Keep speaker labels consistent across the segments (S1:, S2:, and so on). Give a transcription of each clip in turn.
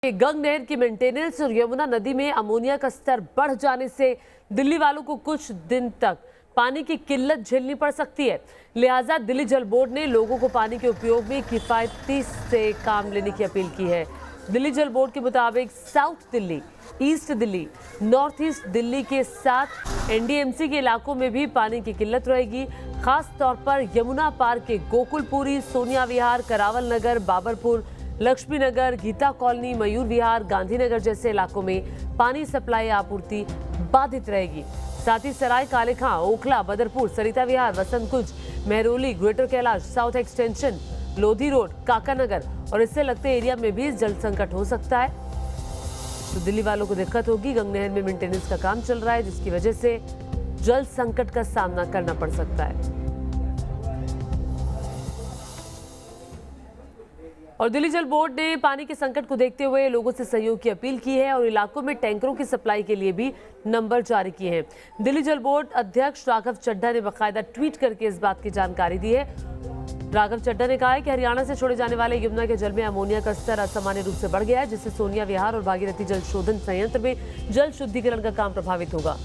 S1: गंग नहर की मेंटेनेंस और यमुना नदी में अमोनिया का स्तर बढ़ जाने से दिल्ली वालों को कुछ दिन तक पानी की किल्लत झेलनी पड़ सकती है। लिहाजा दिल्ली जल बोर्ड ने लोगों को पानी के उपयोग में किफायती से काम लेने की अपील की है। दिल्ली जल बोर्ड के मुताबिक south Delhi, east Delhi, north east Delhi के साथ एनडीएमसी के इलाकों में भी पानी की किल्लत रहेगी। खास तौर पर यमुना पार के गोकुलपुरी, सोनिया विहार, करावल नगर, बाबरपुर, लक्ष्मी नगर, गीता कॉलोनी, मयूर विहार, गांधीनगर जैसे इलाकों में पानी सप्लाई आपूर्ति बाधित रहेगी। साथ ही Sarai Kale Khan, Okhla, Badarpur, Sarita Vihar, Vasant Kunj, Mehrauli, Greater Kailash, South Extension, Lodhi Road, Kakanagar और इससे लगते एरिया में भी जल संकट हो सकता है। तो दिल्ली वालों को दिक्कत होगी। गंग नहर में मेंटेनेंस का काम चल रहा है, जिसकी वजह से जल संकट का सामना करना पड़ सकता है। और दिल्ली जल बोर्ड ने पानी के संकट को देखते हुए लोगों से सहयोग की अपील की है और इलाकों में टैंकरों की सप्लाई के लिए भी नंबर जारी किए हैं। दिल्ली जल बोर्ड अध्यक्ष राघव चड्ढा ने बाकायदा ट्वीट करके इस बात की जानकारी दी है। राघव चड्ढा ने कहा है कि हरियाणा से छोड़े जाने वाले यमुना के जल में अमोनिया का स्तर असामान्य रूप से बढ़ गया है, जिससे सोनिया विहार और भागीरथी जल शोधन संयंत्र में जल शुद्धिकरण का काम प्रभावित होगा।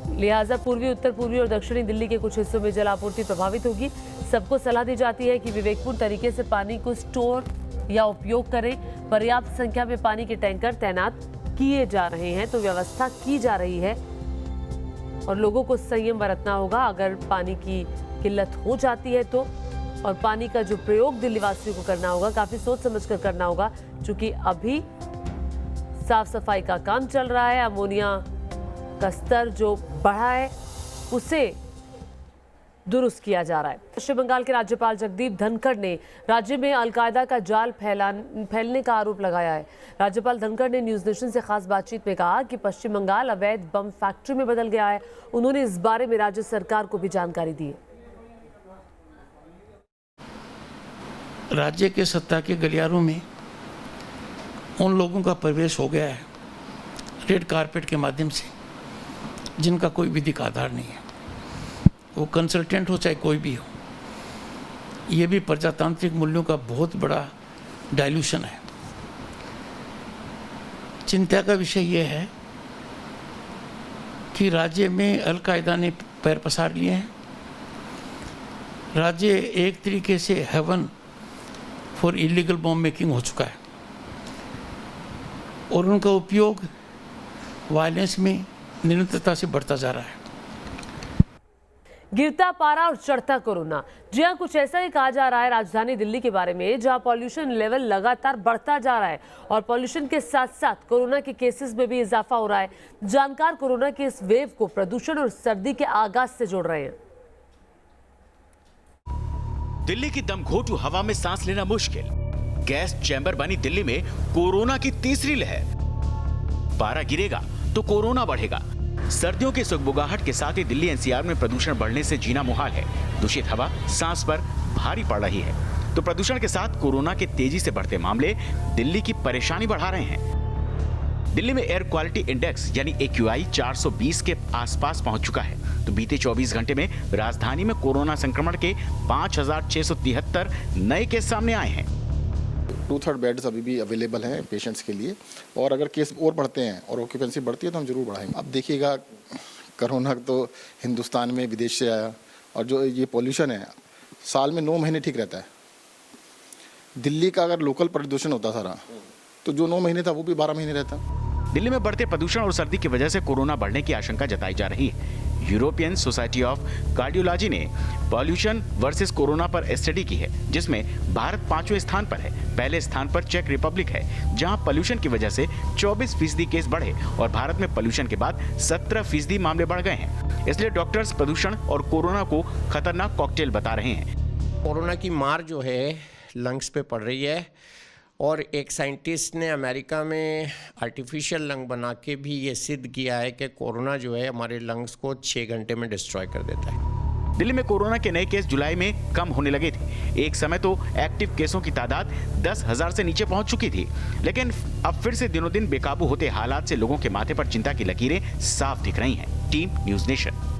S1: लिहाजा पूर्वी, उत्तर पूर्वी और दक्षिणी दिल्ली के कुछ हिस्सों में जल आपूर्ति प्रभावित होगी। सबको सलाह दी जाती है कि विवेकपूर्ण तरीके से पानी को स्टोर या उपयोग करें। पर्याप्त संख्या में पानी के टैंकर तैनात किए जा रहे हैं, तो व्यवस्था की जा रही है और लोगों को संयम बरतना होगा अगर पानी की किल्लत हो जाती है तो। और पानी का जो प्रयोग दिल्ली वासियों को करना होगा, काफी सोच समझ कर करना होगा, क्योंकि अभी साफ सफाई का काम चल रहा है। अमोनिया का स्तर जो बढ़ा है उसे दुरुस्त किया जा रहा है। पश्चिम बंगाल के राज्यपाल जगदीप धनखड़ ने राज्य में अलकायदा का जाल फैलने का आरोप लगाया है। राज्यपाल धनखड़ ने न्यूज नेशन से खास बातचीत में कहा कि पश्चिम बंगाल अवैध बम फैक्ट्री में बदल गया है। उन्होंने इस बारे में राज्य सरकार को भी जानकारी दी है।
S2: राज्य के सत्ता के गलियारों में उन लोगों का प्रवेश हो गया है रेड कारपेट के माध्यम से, जिनका कोई विधिक आधार नहीं है। वो कंसल्टेंट हो चाहे कोई भी हो, ये भी प्रजातांत्रिक मूल्यों का बहुत बड़ा डाइल्यूशन है। चिंता का विषय ये है कि राज्य में अलकायदा ने पैर पसार लिए हैं। राज्य एक तरीके से haven for illegal bomb making हो चुका है और उनका उपयोग वायलेंस में निरंतरता से बढ़ता जा रहा है।
S1: गिरता पारा और चढ़ता कोरोना, जी हाँ, कुछ ऐसा ही कहा जा रहा है राजधानी दिल्ली के बारे में, जहां पॉल्यूशन लेवल लगातार बढ़ता जा रहा है और पॉल्यूशन के साथ साथ कोरोना के केसेस में भी इजाफा हो रहा है। जानकार कोरोना के इस वेव को प्रदूषण और सर्दी के आगाज से जोड़ रहे हैं।
S3: दिल्ली की दमघोटू हवा में सांस लेना मुश्किल, गैस चैम्बर बनी दिल्ली में कोरोना की तीसरी लहर। पारा गिरेगा तो कोरोना बढ़ेगा। सर्दियों की सुगबुगाहट के साथ ही दिल्ली एनसीआर में प्रदूषण बढ़ने से जीना मुहाल है। दूषित हवा सांस पर भारी पड़ रही है, तो प्रदूषण के साथ कोरोना के तेजी से बढ़ते मामले दिल्ली की परेशानी बढ़ा रहे हैं। दिल्ली में एयर क्वालिटी इंडेक्स यानी AQI 420 के आसपास पहुंच चुका है। तो बीते 24 घंटे में राजधानी में कोरोना संक्रमण के 5,673 नए केस सामने आए हैं।
S4: 2/3 बेड्स अभी भी अवेलेबल हैं पेशेंट्स के लिए, और अगर केस और बढ़ते हैं और ऑक्यूपेंसी बढ़ती है तो हम जरूर बढ़ाएंगे। अब देखिएगा, कोरोना तो हिंदुस्तान में विदेश से आया, और जो ये पॉल्यूशन है साल में 9 महीने ठीक रहता है। दिल्ली का अगर लोकल प्रदूषण होता सारा, तो जो 9 महीने था वो भी 12 महीने रहता।
S3: दिल्ली में बढ़ते प्रदूषण और सर्दी की वजह से कोरोना बढ़ने की आशंका जताई जा रही है। यूरोपियन सोसाइटी ऑफ कार्डियोलॉजी ने पॉल्यूशन वर्सेस कोरोना पर स्टडी की है, जिसमें भारत 5वें स्थान पर है। पहले स्थान पर चेक रिपब्लिक है, जहां पॉल्यूशन की वजह से 24% केस बढ़े और भारत में पॉल्यूशन के बाद 17% मामले बढ़ गए हैं। इसलिए डॉक्टर्स प्रदूषण और कोरोना को खतरनाक कॉकटेल बता रहे हैं।
S5: कोरोना की मार जो है लंग्स पे पड़ रही है, और एक साइंटिस्ट ने अमेरिका में आर्टिफिशियल लंग बना के भी ये सिद्ध किया है कि कोरोना जो है हमारे लंग्स को 6 घंटे में डिस्ट्रॉय कर देता है।
S3: दिल्ली में कोरोना के नए केस जुलाई में कम होने लगे थे। एक समय तो एक्टिव केसों की तादाद 10,000 से नीचे पहुंच चुकी थी, लेकिन अब फिर से दिनों दिन बेकाबू होते हालात से लोगों के माथे पर चिंता की लकीरें साफ दिख रही हैं। Team news nation.